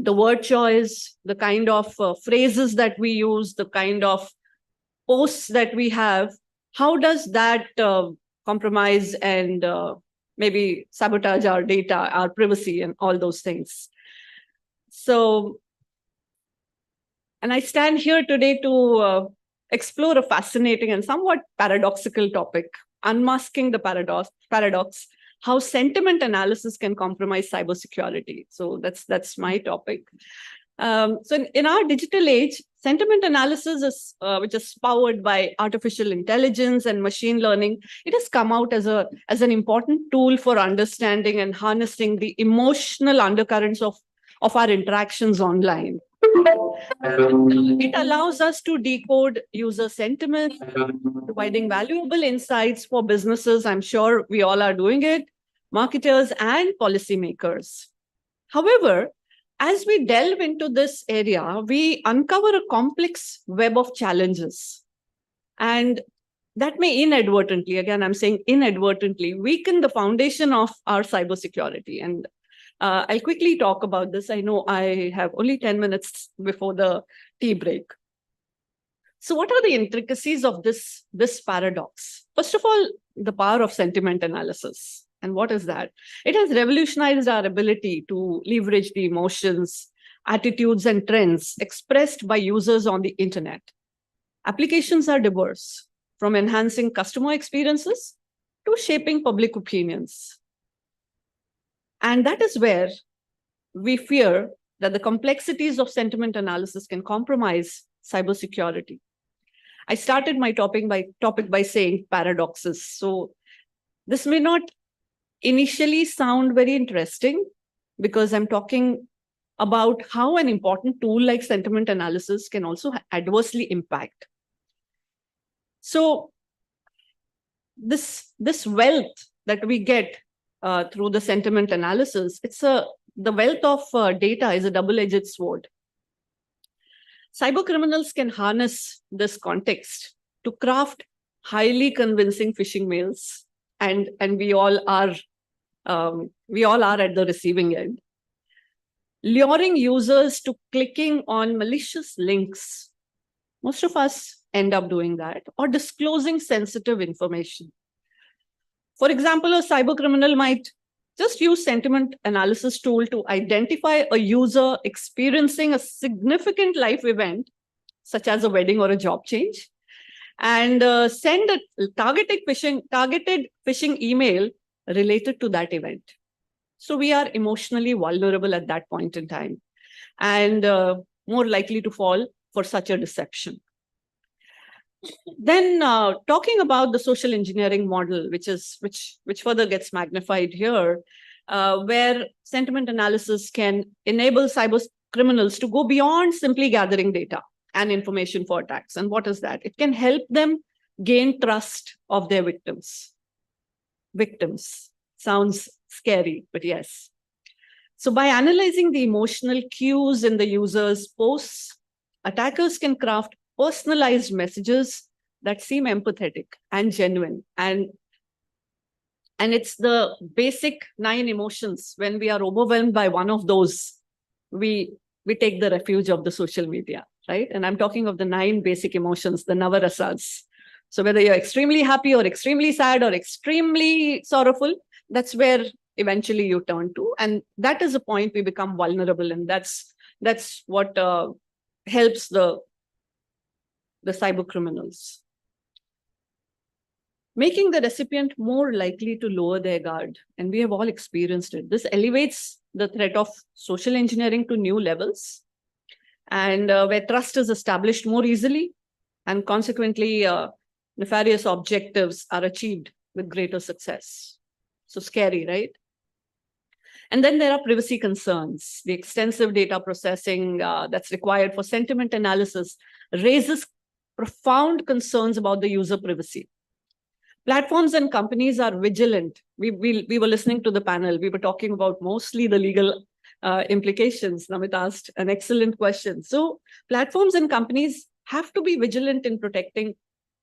the word choice, the kind of phrases that we use, the kind of posts that we have. How does that compromise and maybe sabotage our data, our privacy, and all those things. So, and I stand here today to explore a fascinating and somewhat paradoxical topic, unmasking the paradox, how sentiment analysis can compromise cybersecurity. So that's my topic. So in our digital age, sentiment analysis is which is powered by artificial intelligence and machine learning. It has come out as an important tool for understanding and harnessing the emotional undercurrents of our interactions online. It allows us to decode user sentiment, providing valuable insights for businesses. I'm sure we all are doing it, marketers and policymakers. However, as we delve into this area, we uncover a complex web of challenges. And that may inadvertently, again, I'm saying inadvertently, weaken the foundation of our cybersecurity. And I'll quickly talk about this. I know I have only 10 minutes before the tea break. So what are the intricacies of this paradox? First of all, the power of sentiment analysis. And what is that? It has revolutionized our ability to leverage the emotions, attitudes, and trends expressed by users on the internet. Applications are diverse, from enhancing customer experiences to shaping public opinions. And that is where we fear that the complexities of sentiment analysis can compromise cybersecurity. I started my topic by saying paradoxes. So this may not initially sound very interesting because I'm talking about how an important tool like sentiment analysis can also adversely impact. So this wealth that we get through the sentiment analysis, the wealth of data is a double-edged sword. Cyber criminals can harness this context to craft highly convincing phishing mails, and we all are at the receiving end, luring users to clicking on malicious links. Most of us end up doing that, or disclosing sensitive information. For example, a cyber criminal might just use sentiment analysis tool to identify a user experiencing a significant life event, such as a wedding or a job change, and send a targeted phishing email related to that event. So we are emotionally vulnerable at that point in time, and more likely to fall for such a deception. Then talking about the social engineering model, which further gets magnified here, where sentiment analysis can enable cyber criminals to go beyond simply gathering data and information for attacks. And what is that? It can help them gain trust of their victims. Victims sounds scary, but yes. So by analyzing the emotional cues in the user's posts, attackers can craft personalized messages that seem empathetic and genuine. And it's the basic 9 emotions. When we are overwhelmed by one of those, we take the refuge of the social media, right? And I'm talking of the 9 basic emotions, the Navarasas. So whether you're extremely happy or extremely sad or extremely sorrowful, that's where eventually you turn to. And that is a point we become vulnerable. And that's what helps the cyber criminals. Making the recipient more likely to lower their guard. And we have all experienced it. This elevates the threat of social engineering to new levels, and where trust is established more easily, and consequently, nefarious objectives are achieved with greater success. So scary, right? And then there are privacy concerns. The extensive data processing that's required for sentiment analysis raises profound concerns about the user privacy. Platforms and companies are vigilant. We were listening to the panel. We were talking about mostly the legal implications. Namit asked an excellent question. So platforms and companies have to be vigilant in protecting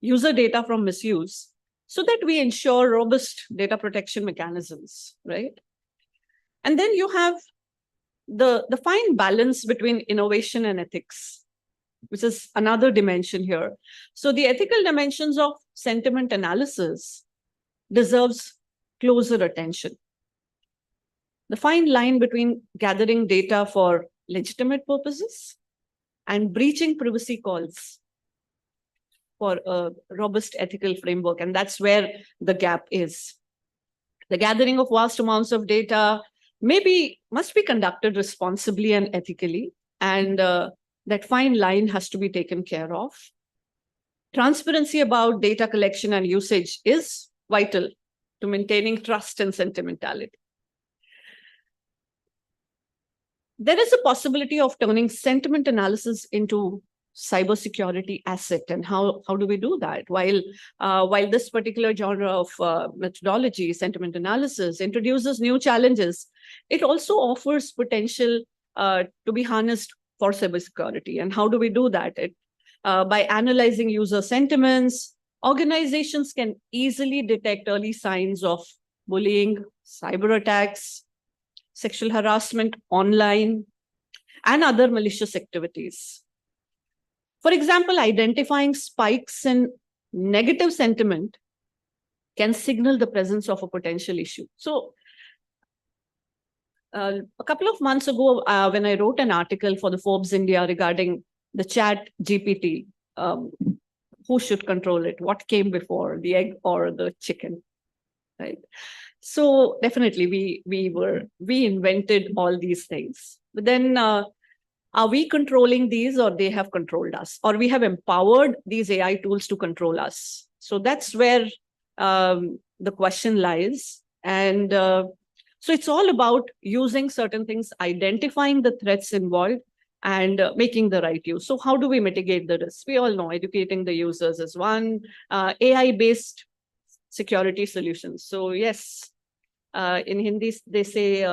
user data from misuse so that we ensure robust data protection mechanisms, right? And then you have the fine balance between innovation and ethics, which is another dimension here. So the ethical dimensions of sentiment analysis deserves closer attention. The fine line between gathering data for legitimate purposes and breaching privacy calls for a robust ethical framework. And that's where the gap is. The gathering of vast amounts of data must be conducted responsibly and ethically. And that fine line has to be taken care of. Transparency about data collection and usage is vital to maintaining trust and sentimentality. There is a possibility of turning sentiment analysis into cybersecurity asset. And how do we do that? While this particular genre of methodology, sentiment analysis, introduces new challenges, it also offers potential to be harnessed for cybersecurity. And how do we do that? By analyzing user sentiments, organizations can easily detect early signs of bullying, cyber attacks, sexual harassment online, and other malicious activities. For example, identifying spikes in negative sentiment can signal the presence of a potential issue. So a couple of months ago, when I wrote an article for the Forbes India regarding the chat GPT, who should control it? What came before, the egg or the chicken, right? So definitely we invented all these things. But then are we controlling these, or they have controlled us, or we have empowered these AI tools to control us? So that's where the question lies. And so it's all about using certain things, identifying the threats involved, and making the right use. So how do we mitigate the risk? We all know educating the users is one, AI-based security solutions. So yes, in Hindi, they say,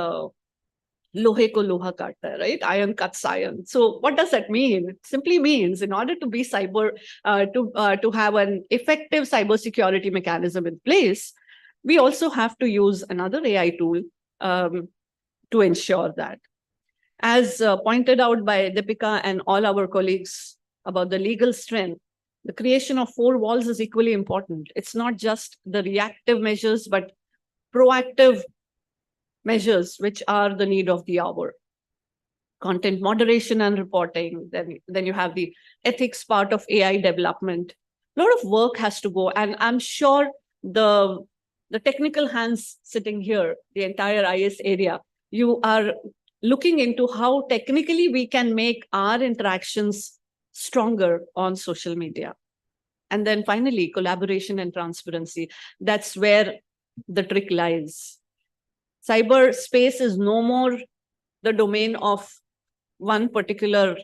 lohe ko loha kaata hai, right? Iron cuts iron. So what does that mean? It simply means in order to be to have an effective cybersecurity mechanism in place, we also have to use another AI tool to ensure that. As pointed out by Deepika and all our colleagues about the legal strength, the creation of 4 walls is equally important. It's not just the reactive measures, but proactive measures which are the need of the hour. Content moderation and reporting, then you have the ethics part of AI development. A lot of work has to go, and I'm sure the technical hands sitting here, the entire IS area, you are looking into how technically we can make our interactions stronger on social media. And then finally, collaboration and transparency. That's where the trick lies. Cyberspace is no more the domain of one particular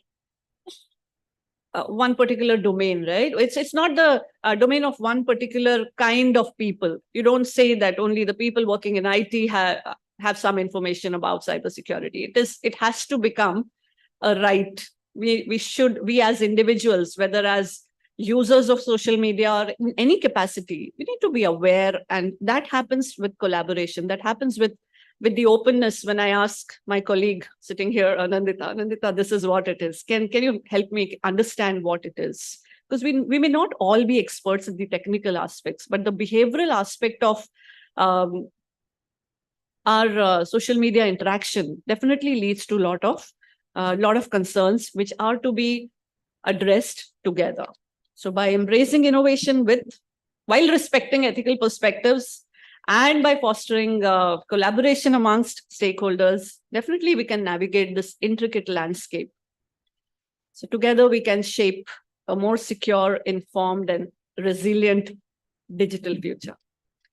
domain, right? It's not the domain of one particular kind of people. You don't say that only the people working in IT have some information about cybersecurity. It has to become a right. We as individuals, whether as users of social media or in any capacity, we need to be aware, and that happens with collaboration. That happens with the openness. When I ask my colleague sitting here, Anandita, this is what it is. Can you help me understand what it is? Because we may not all be experts in the technical aspects, but the behavioral aspect of our social media interaction definitely leads to a lot of concerns which are to be addressed together. So by embracing innovation while respecting ethical perspectives, and by fostering collaboration amongst stakeholders, definitely we can navigate this intricate landscape. So together we can shape a more secure, informed, and resilient digital future.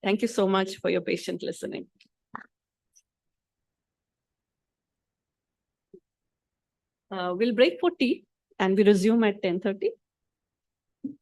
Thank you so much for your patient listening. We'll break for tea and we resume at 10:30.